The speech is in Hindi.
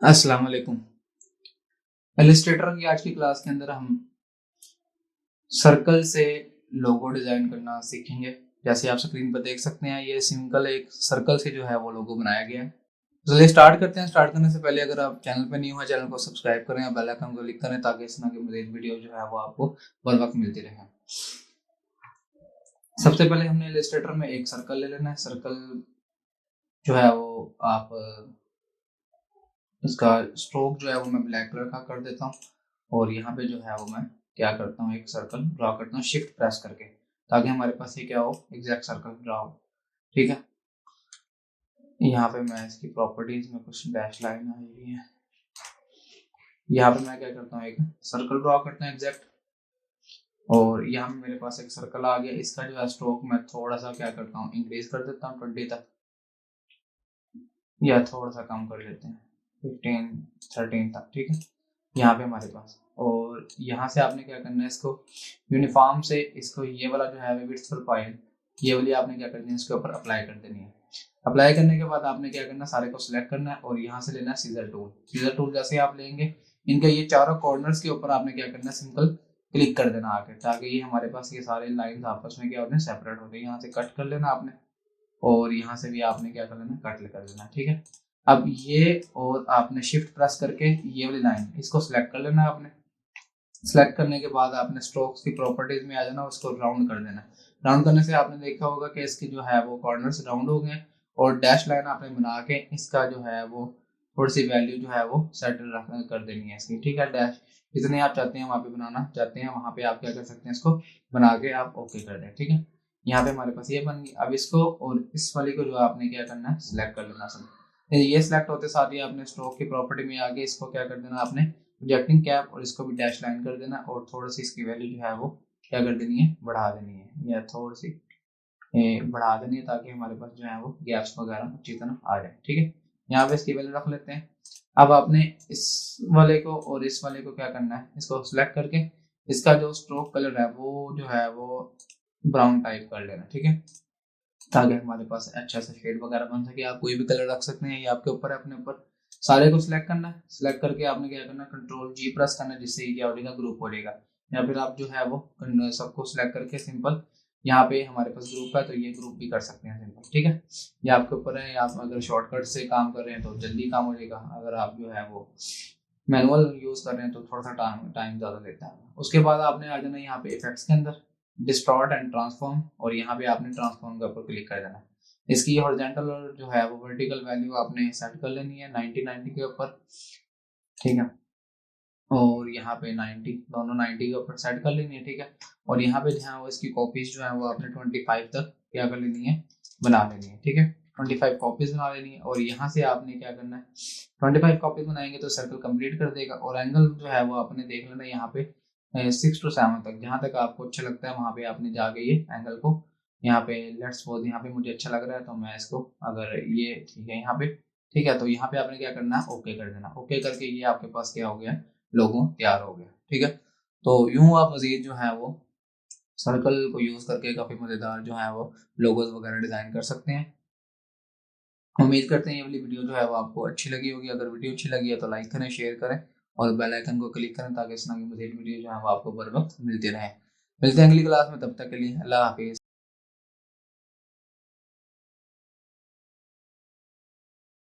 अस्सलाम वालेकुम। इलस्ट्रेटर की आज की क्लास के अंदर हम सर्कल से लोगो डिजाइन करना सीखेंगे। जैसे आप स्क्रीन पर देख सकते हैं, ये सिंपल एक सर्कल से जो है वो लोगो बनाया गया है। तो चलिए स्टार्ट करते हैं। स्टार्ट करने से पहले अगर आप चैनल पर न्यू है, चैनल को सब्सक्राइब करें और बेल आइकन को क्लिक करें ताकि इस तरह की मजीद वीडियो जो है वो आपको बर वक्त मिलती रहे। सबसे पहले हमने इलस्ट्रेटर में एक सर्कल ले लेना है। सर्कल जो है वो आप इसका स्ट्रोक जो है वो मैं ब्लैक कलर का कर देता हूँ और यहाँ पे जो है वो मैं क्या करता हूँ, एक सर्कल ड्रॉ करता हूँ शिफ्ट प्रेस करके, ताकि हमारे पास ये क्या हो, एग्जैक्ट सर्कल ड्रॉ हो। ठीक है, यहाँ पे मैं इसकी प्रॉपर्टीज में कुछ डैश लाइन आई हुई है। यहाँ पे मैं क्या करता हूँ, एक सर्कल ड्रॉ करता हूँ एग्जैक्ट, और यहाँ पे मेरे पास एक सर्कल आ गया। इसका जो है स्ट्रोक मैं थोड़ा सा क्या करता हूँ, इंक्रीज कर देता हूँ 20 तक, या थोड़ा सा कम कर लेते हैं 15 13 तक। ठीक है, यहाँ पे हमारे पास, और यहाँ से आपने क्या करना है, इसको यूनिफॉर्म से इसको ये वाला जो है विड्थ प्रोफाइल, ये वाली आपने क्या करनी है, इसके ऊपर अप्लाई कर देनी है। अप्लाई करने के बाद आपने क्या करना है, सारे को सिलेक्ट करना है और यहाँ से लेना है सीजर टूल। सीजर टूल जैसे आप लेंगे, इनके ये चारों कॉर्नर्स के ऊपर आपने क्या करना है, सिंपल क्लिक कर देना आके, ताकि ये हमारे पास ये सारे लाइंस आपस में क्या होते हैं, सेपरेट होते हैं। यहाँ से कट कर लेना आपने, और यहाँ से भी आपने क्या कर लेना, कट कर देना। ठीक है, अब ये और आपने शिफ्ट प्रेस करके ये वाली लाइन इसको सिलेक्ट कर लेना आपने। सिलेक्ट करने के बाद आपने स्ट्रोक्स की प्रॉपर्टीज में आ जाना, उसको राउंड कर देना। राउंड करने से आपने देखा होगा कि इसके जो है वो कॉर्नर्स राउंड हो गए, और डैश लाइन आपने बना के इसका जो है वो थोड़ी सी वैल्यू जो है वो सेटल कर देनी है इसकी। ठीक है, डैश जितने आप चाहते हैं वहाँ पे बनाना चाहते हैं, वहाँ पे आप क्या कर सकते हैं, इसको बना के आप ओके कर दें। ठीक है, यहाँ पे हमारे पास ये बन गई। अब इसको और इस वाली को जो आपने क्या करना है, सिलेक्ट कर लेना सब। ये सिलेक्ट होते साथ ही आपने स्ट्रोक की प्रॉपर्टी में आगे इसको क्या कर देना आपने, प्रोजेक्टिंग कैप, और इसको भी डैश लाइन कर देना, और थोड़ी सी इसकी वैल्यू जो है वो क्या कर देनी है, बढ़ा देनी है, या थोड़ी सी बढ़ा देनी है, ताकि हमारे पास जो है वो गैप्स वगैरह अच्छी तरह आ जाए। ठीक है, यहाँ पे इसकी वैल्यू रख लेते हैं। अब आपने इस वाले को और इस वाले को क्या करना है, इसको सिलेक्ट करके इसका जो स्ट्रोक कलर है वो जो है वो ब्राउन टाइप कर लेना। ठीक है, ताकि हमारे पास अच्छा सा शेड वगैरह बन सके। आप कोई भी कलर रख सकते हैं, ये आपके ऊपर है, अपने ऊपर। सारे को सिलेक्ट करना है। सिलेक्ट करके आपने क्या करना है, कंट्रोल जी प्रेस करना है, जिससे ये क्या हो जाएगा, ग्रुप हो जाएगा। या फिर आप जो है वो सबको सिलेक्ट करके सिंपल यहाँ पे हमारे पास ग्रुप है तो ये ग्रुप भी कर सकते हैं सिंपल। ठीक है, ये आपके ऊपर है। आप अगर शॉर्टकट से काम कर रहे हैं तो जल्दी काम हो जाएगा, अगर आप जो है वो मैनुअल यूज कर रहे हैं तो थोड़ा सा टाइम ज्यादा लेता है। उसके बाद आपने आ जाना यहाँ पे इफेक्ट्स के अंदर, डिस्टॉर्ट एंड ट्रांसफॉर्म, और यहाँ पे आपने ट्रांसफॉर्म के ऊपर क्लिक कर देना। इसकी हॉरिजॉन्टल और जो है वो वर्टिकल वैल्यू आपने सेट कर लेनी है 90 90 के ऊपर। ठीक है, और यहाँ पे 90, दोनों 90 के ऊपर सेट कर लेनी है। ठीक है, और यहाँ पे जहाँ वो इसकी कॉपीज जो है वो आपने 25 तक क्या कर लेनी है, बना लेनी है। ठीक है, 25 कॉपीज बना लेनी है, और यहाँ से आपने क्या करना है, 25 कॉपीज बनाएंगे तो सर्कल कंप्लीट कर देगा। और एंगल जो है वो आपने देख लेना यहाँ पे 6 to 7 तक, जहाँ तक आपको अच्छा लगता है वहाँ पे आपने जाके ये एंगल को, यहाँ पे लेट्स सपोज यहाँ पे मुझे अच्छा लग रहा है तो मैं इसको, अगर ये ठीक है यहाँ पे, ठीक है, तो यहाँ पे आपने क्या करना है, ओके कर देना। ओके करके ये आपके पास क्या हो गया, लोगो तैयार हो गया। ठीक है, तो यूं आप मजीद जो है वो सर्कल को यूज करके काफी मजेदार जो है वो लोगोस वगैरह डिजाइन कर सकते हैं। उम्मीद करते हैं ये वाली वीडियो जो है वो आपको अच्छी लगी होगी। अगर वीडियो अच्छी लगी है तो लाइक करें, शेयर करें और बेल आइकन को क्लिक करें, ताकि इस तरह की मजीद वीडियो जो है वो आपको बर वक्त मिलती रहे। मिलते हैं अगली क्लास में, तब तक के लिए अल्लाह हाफिज।